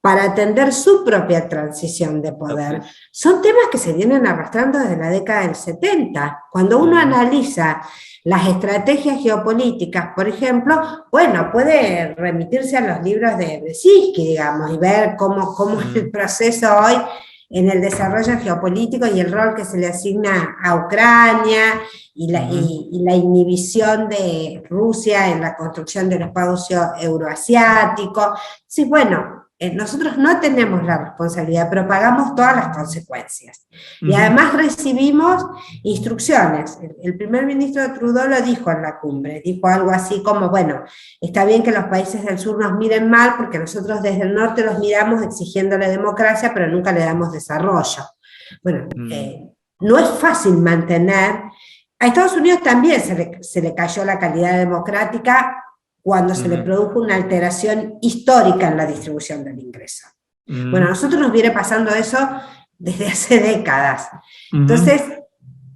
para atender su propia transición de poder, son temas que se vienen arrastrando desde la década del 70. Cuando uno analiza las estrategias geopolíticas, por ejemplo, bueno, puede remitirse a los libros de Brzezinski, digamos, y ver cómo es el proceso hoy en el desarrollo geopolítico y el rol que se le asigna a Ucrania, y la inhibición de Rusia en la construcción del espacio euroasiático. Sí, bueno, nosotros no tenemos la responsabilidad, pero pagamos todas las consecuencias. Y además recibimos instrucciones. El primer ministro Trudeau lo dijo en la cumbre, dijo algo así como, bueno, está bien que los países del sur nos miren mal, porque nosotros desde el norte los miramos exigiéndole democracia, pero nunca le damos desarrollo. Bueno, no es fácil mantener. A Estados Unidos también se le cayó la calidad democrática cuando se le produjo una alteración histórica en la distribución del ingreso. Bueno, a nosotros nos viene pasando eso desde hace décadas. Entonces,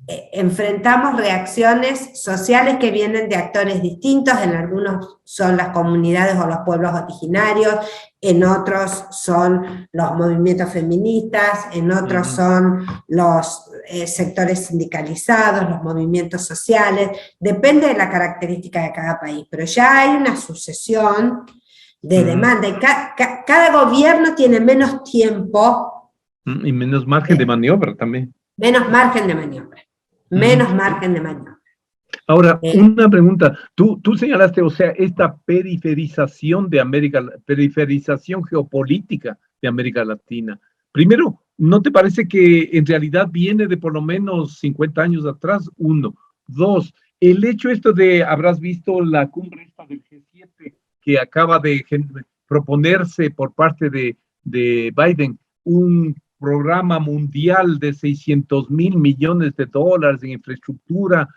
enfrentamos reacciones sociales que vienen de actores distintos, en algunos son las comunidades o los pueblos originarios, en otros son los movimientos feministas, en otros son los sectores sindicalizados, los movimientos sociales, depende de la característica de cada país, pero ya hay una sucesión de demanda, y cada gobierno tiene menos tiempo. Y menos margen de maniobra también. Menos margen de maniobra. Menos margen de maniobra. Ahora, una pregunta. Tú señalaste, o sea, esta periferización geopolítica de América Latina. Primero, ¿no te parece que en realidad viene de por lo menos 50 años atrás? Uno. Dos, el hecho esto de, habrás visto la cumbre esta del G7 que acaba de proponerse por parte de Biden, un programa mundial de 600.000 millones de dólares en infraestructura,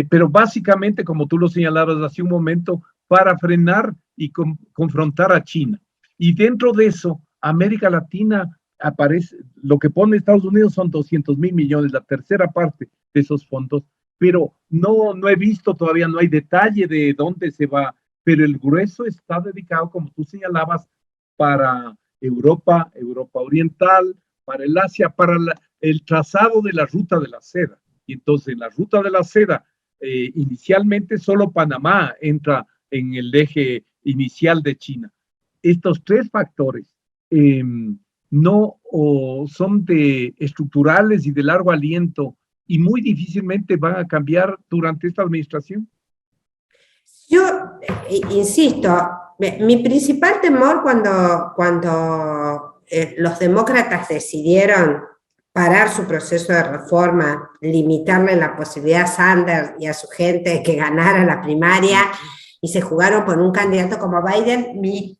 pero básicamente, como tú lo señalabas hace un momento, para frenar y confrontar a China. Y dentro de eso, América Latina aparece, lo que pone Estados Unidos son 200.000 millones, la tercera parte de esos fondos, pero no he visto todavía, no hay detalle de dónde se va, pero el grueso está dedicado, como tú señalabas, para Europa Oriental, para el Asia, para el trazado de la ruta de la seda. Y entonces en la ruta de la seda, inicialmente solo Panamá entra en el eje inicial de China. Estos tres factores son estructurales y de largo aliento y muy difícilmente van a cambiar durante esta administración. Yo insisto, mi principal temor cuando los demócratas decidieron parar su proceso de reforma, limitarle la posibilidad a Sanders y a su gente de que ganara la primaria, y se jugaron por un candidato como Biden, mi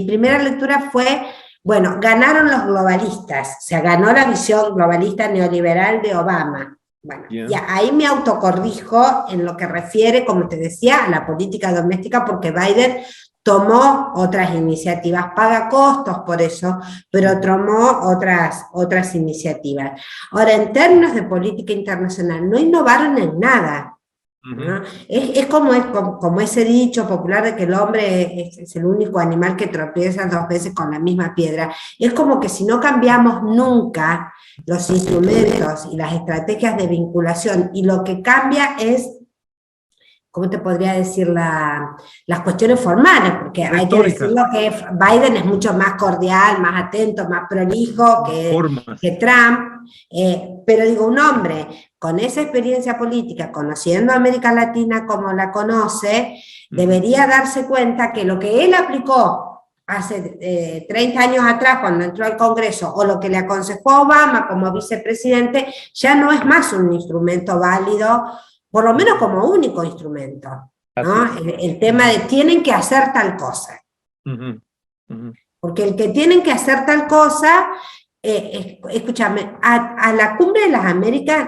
primera lectura fue, bueno, ganaron los globalistas, o sea, ganó la visión globalista neoliberal de Obama. Bueno, y ahí me autocorrijo en lo que refiere, como te decía, a la política doméstica, porque Biden tomó otras iniciativas, paga costos por eso, pero tomó otras iniciativas. Ahora, en términos de política internacional, no innovaron en nada, ¿no? Es como ese dicho popular de que el hombre es el único animal que tropieza 2 veces con la misma piedra. Es como que si no cambiamos nunca los instrumentos y las estrategias de vinculación, y lo que cambia es, ¿cómo te podría decir? Las cuestiones formales, porque hay que decirlo que Biden es mucho más cordial, más atento, más prolijo que Trump, pero digo, un hombre con esa experiencia política, conociendo a América Latina como la conoce, debería darse cuenta que lo que él aplicó hace 30 años atrás cuando entró al Congreso, o lo que le aconsejó a Obama como vicepresidente, ya no es más un instrumento válido, por lo menos como único instrumento, ¿no? El tema de tienen que hacer tal cosa. Porque el que tienen que hacer tal cosa, escúchame, a la Cumbre de las Américas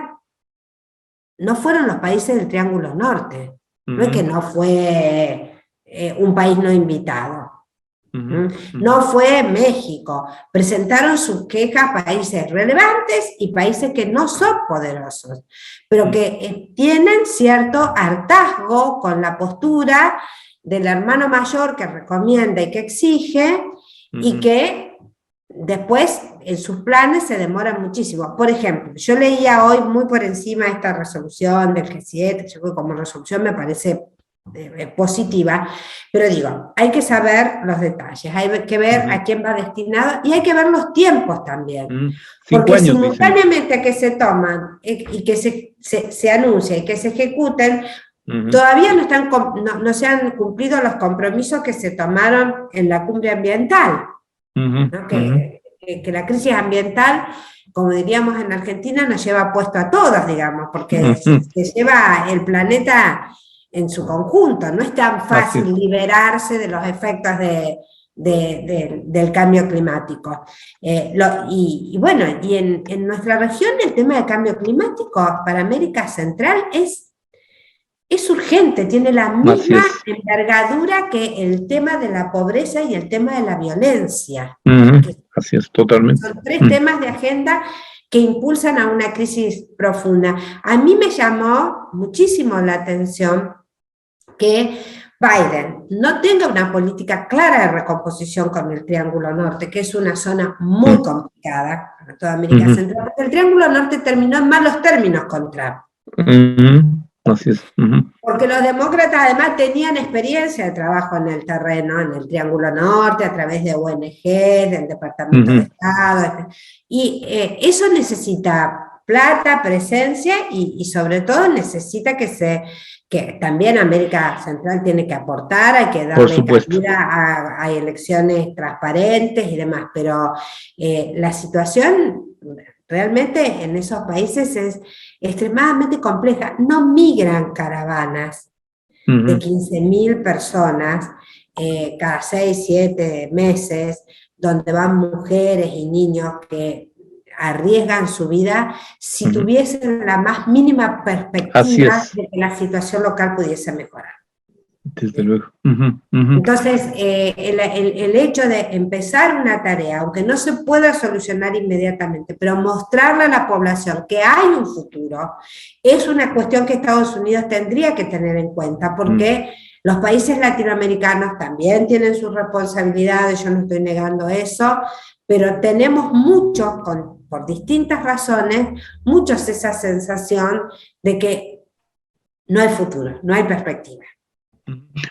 no fueron los países del Triángulo Norte, no es que no fue un país no invitado. No fue México, presentaron sus quejas países relevantes y países que no son poderosos, pero que tienen cierto hartazgo con la postura del hermano mayor que recomienda y que exige, y que después en sus planes se demoran muchísimo. Por ejemplo, yo leía hoy muy por encima esta resolución del G7, yo creo que como resolución me parece positiva, pero digo, hay que saber los detalles, hay que ver a quién va destinado, y hay que ver los tiempos también, porque simultáneamente que se toman y que se anuncia y que se ejecuten, todavía no se han cumplido los compromisos que se tomaron en la cumbre ambiental, ¿no? Que la crisis ambiental, como diríamos en Argentina, nos lleva puesto a todos, digamos, porque se lleva el planeta en su conjunto. No es tan fácil liberarse de los efectos del cambio climático. Bueno, y en nuestra región el tema del cambio climático para América Central es urgente, tiene la misma envergadura que el tema de la pobreza y el tema de la violencia. Así es, totalmente. Son 3 temas de agenda que impulsan a una crisis profunda. A mí me llamó muchísimo la atención que Biden no tenga una política clara de recomposición con el Triángulo Norte, que es una zona muy complicada para toda América Central, porque el Triángulo Norte terminó en malos términos con Trump. Así es. Porque los demócratas además tenían experiencia de trabajo en el terreno, en el Triángulo Norte, a través de ONG, del Departamento de Estado, y eso necesita plata, presencia, y sobre todo necesita que también América Central tiene que aportar, hay que darle cabida a elecciones transparentes y demás, pero la situación realmente en esos países es extremadamente compleja. No migran caravanas de 15.000 personas cada 6, 7 meses, donde van mujeres y niños que arriesgan su vida si tuviesen la más mínima perspectiva de que la situación local pudiese mejorar. Desde luego. Entonces, el hecho de empezar una tarea, aunque no se pueda solucionar inmediatamente, pero mostrarle a la población que hay un futuro, es una cuestión que Estados Unidos tendría que tener en cuenta, porque los países latinoamericanos también tienen sus responsabilidades, yo no estoy negando eso, pero tenemos muchos, por distintas razones, muchos esa sensación de que no hay futuro, no hay perspectiva.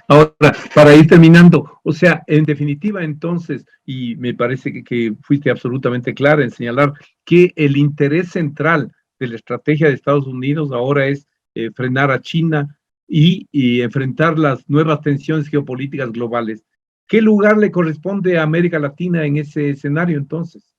Ahora, para ir terminando, o sea, en definitiva entonces, y me parece que fuiste absolutamente clara en señalar que el interés central de la estrategia de Estados Unidos ahora es frenar a China y enfrentar las nuevas tensiones geopolíticas globales. ¿Qué lugar le corresponde a América Latina en ese escenario entonces?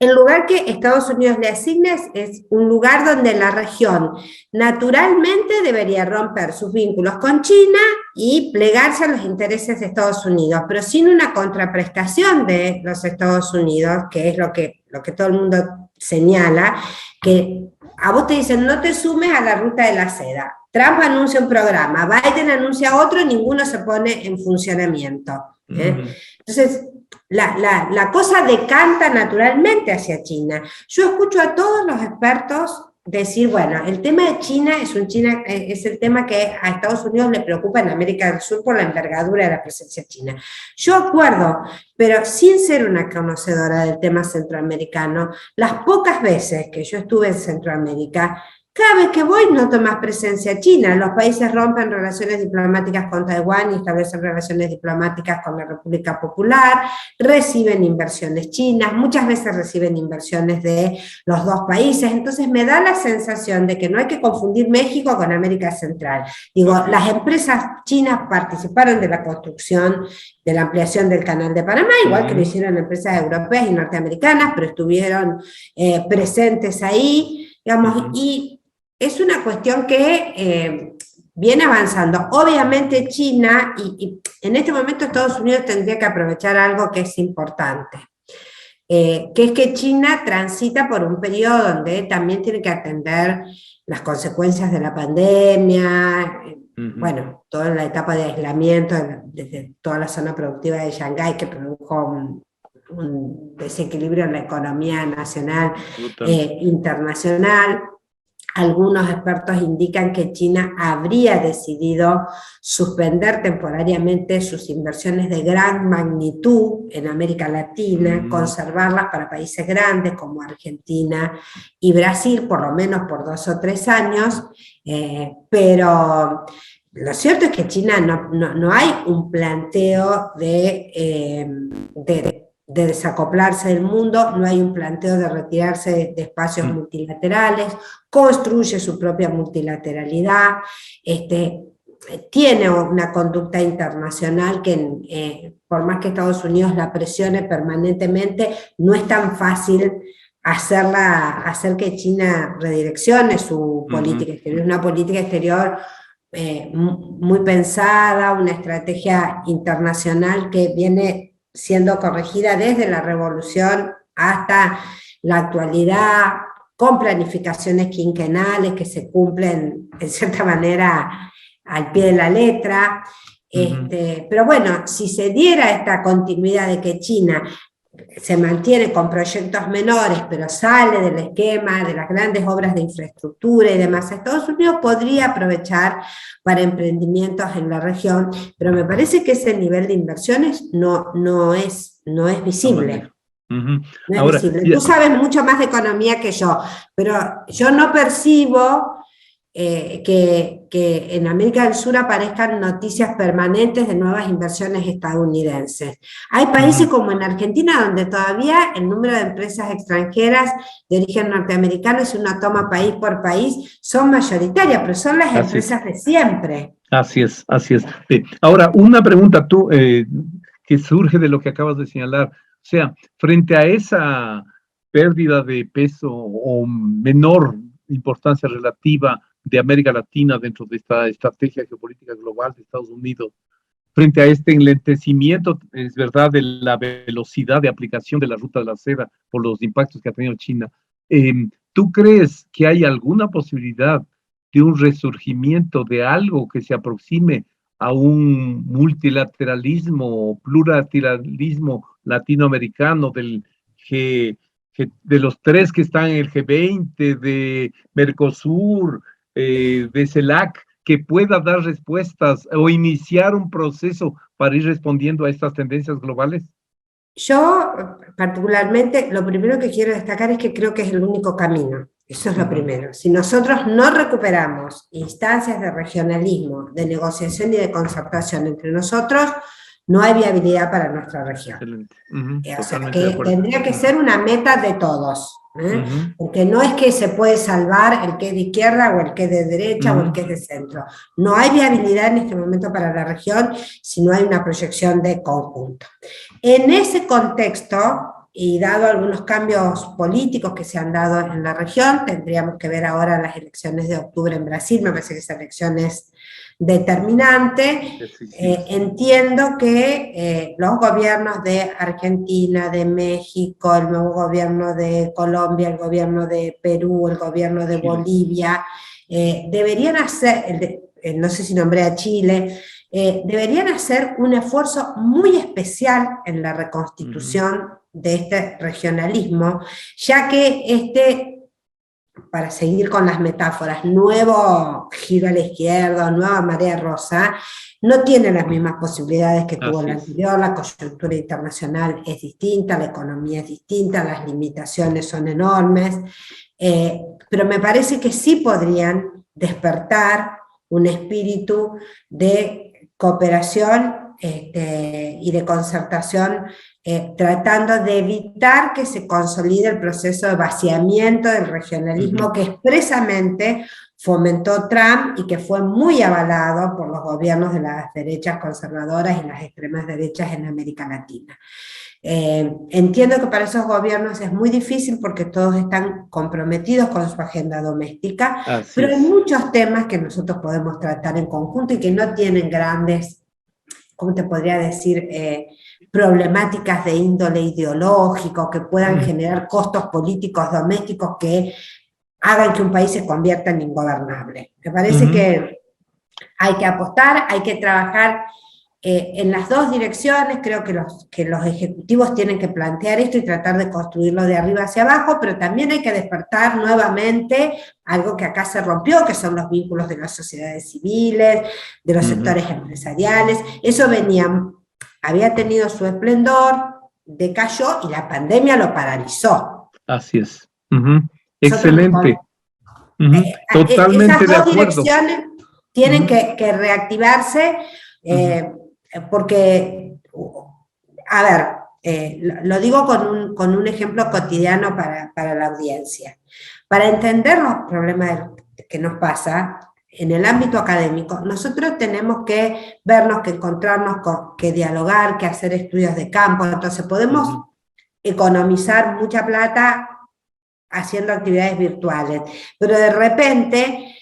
El lugar que Estados Unidos le asigna es un lugar donde la región naturalmente debería romper sus vínculos con China y plegarse a los intereses de Estados Unidos, pero sin una contraprestación de los Estados Unidos, que es lo que todo el mundo señala, que a vos te dicen no te sumes a la ruta de la seda. Trump anuncia un programa, Biden anuncia otro y ninguno se pone en funcionamiento. Entonces, la cosa decanta naturalmente hacia China. Yo escucho a todos los expertos decir, bueno, el tema de China es el tema que a Estados Unidos le preocupa en América del Sur por la envergadura de la presencia china. Yo acuerdo, pero sin ser una conocedora del tema centroamericano, las pocas veces que yo estuve en Centroamérica, cada vez que voy noto más presencia china. Los países rompen relaciones diplomáticas con Taiwán y establecen relaciones diplomáticas con la República Popular, reciben inversiones chinas, muchas veces reciben inversiones de los dos países, entonces me da la sensación de que no hay que confundir México con América Central. Digo, las empresas chinas participaron de la construcción, de la ampliación del Canal de Panamá, igual que lo hicieron empresas europeas y norteamericanas, pero estuvieron presentes ahí, digamos, y es una cuestión que viene avanzando. Obviamente China, y en este momento Estados Unidos tendría que aprovechar algo que es importante, que es que China transita por un periodo donde también tiene que atender las consecuencias de la pandemia, bueno, toda la etapa de aislamiento desde toda la zona productiva de Shanghái que produjo un desequilibrio en la economía nacional e internacional. Algunos expertos indican que China habría decidido suspender temporariamente sus inversiones de gran magnitud en América Latina, conservarlas para países grandes como Argentina y Brasil, por lo menos por 2 o 3 años, pero lo cierto es que China no hay un planteo de desacoplarse del mundo, no hay un planteo de retirarse de espacios multilaterales, construye su propia multilateralidad, tiene una conducta internacional que por más que Estados Unidos la presione permanentemente, no es tan fácil hacer que China redireccione su política exterior, una política exterior muy pensada, una estrategia internacional que viene siendo corregida desde la revolución hasta la actualidad, con planificaciones quinquenales que se cumplen en cierta manera al pie de la letra. Pero bueno, si se diera esta continuidad de que China se mantiene con proyectos menores, pero sale del esquema de las grandes obras de infraestructura y demás, Estados Unidos podría aprovechar para emprendimientos en la región, pero me parece que ese nivel de inversiones no es visible. Uh-huh. No es Ahora, visible. Tú sabes mucho más de economía que yo, pero yo no percibo que en América del Sur aparezcan noticias permanentes de nuevas inversiones estadounidenses. Hay países como en Argentina donde todavía el número de empresas extranjeras de origen norteamericano, si uno toma país por país, son mayoritarias, pero son las empresas de siempre. Así es, así es. Ahora, una pregunta tú que surge de lo que acabas de señalar. O sea, frente a esa pérdida de peso o menor importancia relativa de América Latina dentro de esta estrategia geopolítica global de Estados Unidos, frente a este enlentecimiento, es verdad, de la velocidad de aplicación de la ruta de la seda por los impactos que ha tenido China, ¿tú crees que hay alguna posibilidad de un resurgimiento de algo que se aproxime a un multilateralismo, plurilateralismo latinoamericano de los tres que están en el G20, de Mercosur, de CELAC, que pueda dar respuestas o iniciar un proceso para ir respondiendo a estas tendencias globales? Yo, particularmente, lo primero que quiero destacar es que creo que es el único camino. Eso es lo primero. Si nosotros no recuperamos instancias de regionalismo, de negociación y de concertación entre nosotros, no hay viabilidad para nuestra región. Excelente. O sea, que tendría que ser una meta de todos. Porque no es que se puede salvar el que es de izquierda o el que es de derecha o el que es de centro. No hay viabilidad en este momento para la región si no hay una proyección de conjunto. En ese contexto, y dado algunos cambios políticos que se han dado en la región, tendríamos que ver ahora las elecciones de octubre en Brasil, me parece que esa elección es determinante. Entiendo que los gobiernos de Argentina, de México, el nuevo gobierno de Colombia, el gobierno de Perú, el gobierno de Bolivia, deberían hacer, no sé si nombré a Chile, deberían hacer un esfuerzo muy especial en la reconstitución de este regionalismo, ya que para seguir con las metáforas, nuevo giro a la izquierda, nueva marea rosa, no tiene las mismas posibilidades que tuvo la anterior, la coyuntura internacional es distinta, la economía es distinta, las limitaciones son enormes, pero me parece que sí podrían despertar un espíritu de cooperación y de concertación, tratando de evitar que se consolide el proceso de vaciamiento del regionalismo que expresamente fomentó Trump y que fue muy avalado por los gobiernos de las derechas conservadoras y las extremas derechas en América Latina. Entiendo que para esos gobiernos es muy difícil porque todos están comprometidos con su agenda doméstica, pero hay muchos temas que nosotros podemos tratar en conjunto y que no tienen grandes, ¿cómo te podría decir?, problemáticas de índole ideológico, que puedan generar costos políticos domésticos que hagan que un país se convierta en ingobernable. Me parece que hay que apostar, hay que trabajar en las dos direcciones. Creo que los ejecutivos tienen que plantear esto y tratar de construirlo de arriba hacia abajo, pero también hay que despertar nuevamente algo que acá se rompió, que son los vínculos de las sociedades civiles, de los sectores empresariales. Eso había tenido su esplendor, decayó y la pandemia lo paralizó. Así es. Excelente. Esas Totalmente de dos acuerdo. Direcciones tienen que reactivarse, porque, a ver, lo digo con un ejemplo cotidiano para la audiencia. Para entender los problemas que nos pasa en el ámbito académico, nosotros tenemos que vernos, que encontrarnos, que dialogar, que hacer estudios de campo. Entonces podemos economizar mucha plata haciendo actividades virtuales, pero de repente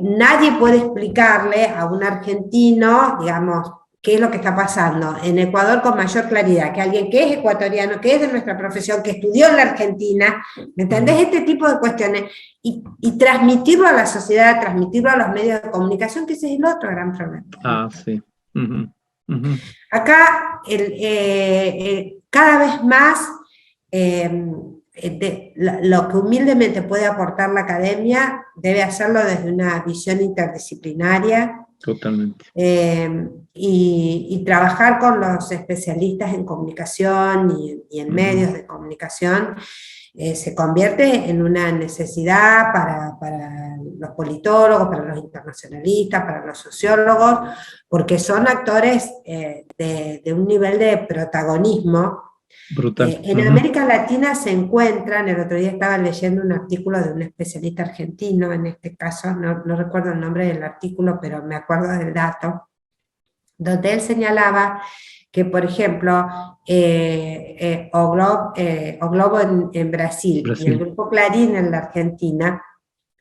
nadie puede explicarle a un argentino, digamos, qué es lo que está pasando en Ecuador con mayor claridad, que alguien que es ecuatoriano, que es de nuestra profesión, que estudió en la Argentina, ¿me entendés? Este tipo de cuestiones, y transmitirlo a la sociedad, transmitirlo a los medios de comunicación, que ese es el otro gran problema. Sí. Acá, cada vez más lo que humildemente puede aportar la academia debe hacerlo desde una visión interdisciplinaria. Totalmente. Y trabajar con los especialistas en comunicación y en medios de comunicación se convierte en una necesidad para los politólogos, para los internacionalistas, para los sociólogos, porque son actores de un nivel de protagonismo. Brutal. En América Latina se encuentran, el otro día estaba leyendo un artículo de un especialista argentino, en este caso, no recuerdo el nombre del artículo, pero me acuerdo del dato, donde él señalaba que, por ejemplo, O Globo en Brasil y el Grupo Clarín en la Argentina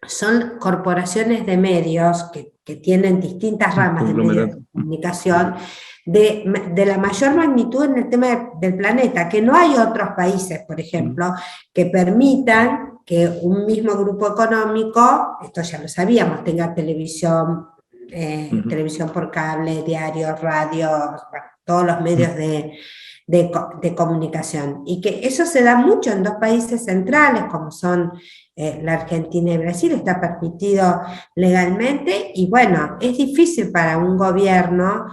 son corporaciones de medios que tienen distintas ramas de medios de comunicación de la mayor magnitud en el tema del planeta, que no hay otros países, por ejemplo, que permitan que un mismo grupo económico, esto ya lo sabíamos, tenga televisión, televisión por cable, diarios, radios, bueno, todos los medios de comunicación, y que eso se da mucho en dos países centrales como son la Argentina y Brasil, está permitido legalmente, y bueno, es difícil para un gobierno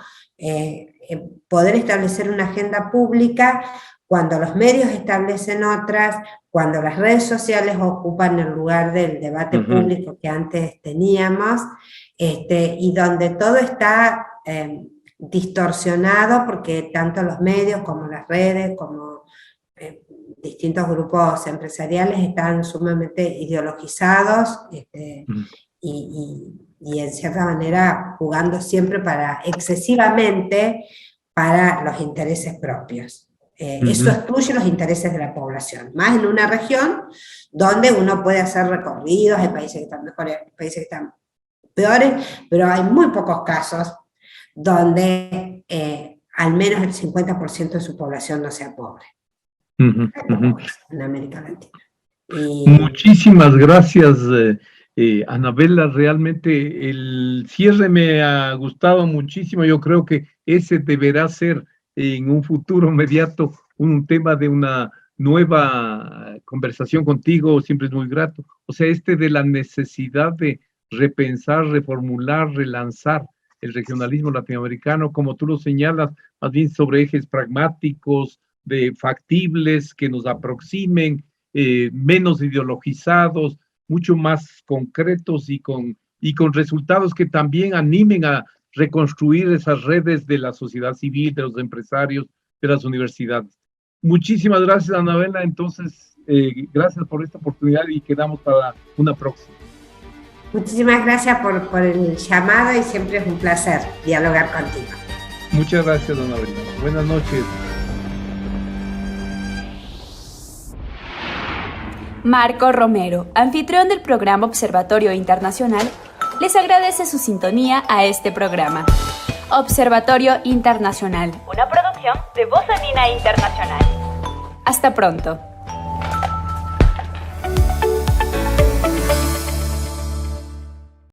poder establecer una agenda pública cuando los medios establecen otras, cuando las redes sociales ocupan el lugar del debate público que antes teníamos, y donde todo está distorsionado porque tanto los medios como las redes, como distintos grupos empresariales están sumamente ideologizados y en cierta manera jugando siempre excesivamente para los intereses propios. Eso excluye los intereses de la población, más en una región donde uno puede hacer recorridos, hay países que están mejores, hay países que están peores, pero hay muy pocos casos donde al menos el 50% de su población no sea pobre. En América Latina. Muchísimas gracias, Anabela. Realmente el cierre me ha gustado muchísimo. Yo creo que ese deberá ser en un futuro inmediato un tema de una nueva conversación contigo. Siempre es muy grato. O sea, de la necesidad de repensar, reformular, relanzar el regionalismo latinoamericano, como tú lo señalas, más bien sobre ejes pragmáticos, factibles, que nos aproximen, menos ideologizados, mucho más concretos y con resultados que también animen a reconstruir esas redes de la sociedad civil, de los empresarios, de las universidades. Muchísimas gracias, Anabela. Entonces, gracias por esta oportunidad y quedamos para una próxima. Muchísimas gracias por el llamado y siempre es un placer dialogar contigo. Muchas gracias, Anabela. Buenas noches. Marco Romero, anfitrión del programa Observatorio Internacional, les agradece su sintonía a este programa. Observatorio Internacional, una producción de Voz Andina Internacional. Hasta pronto.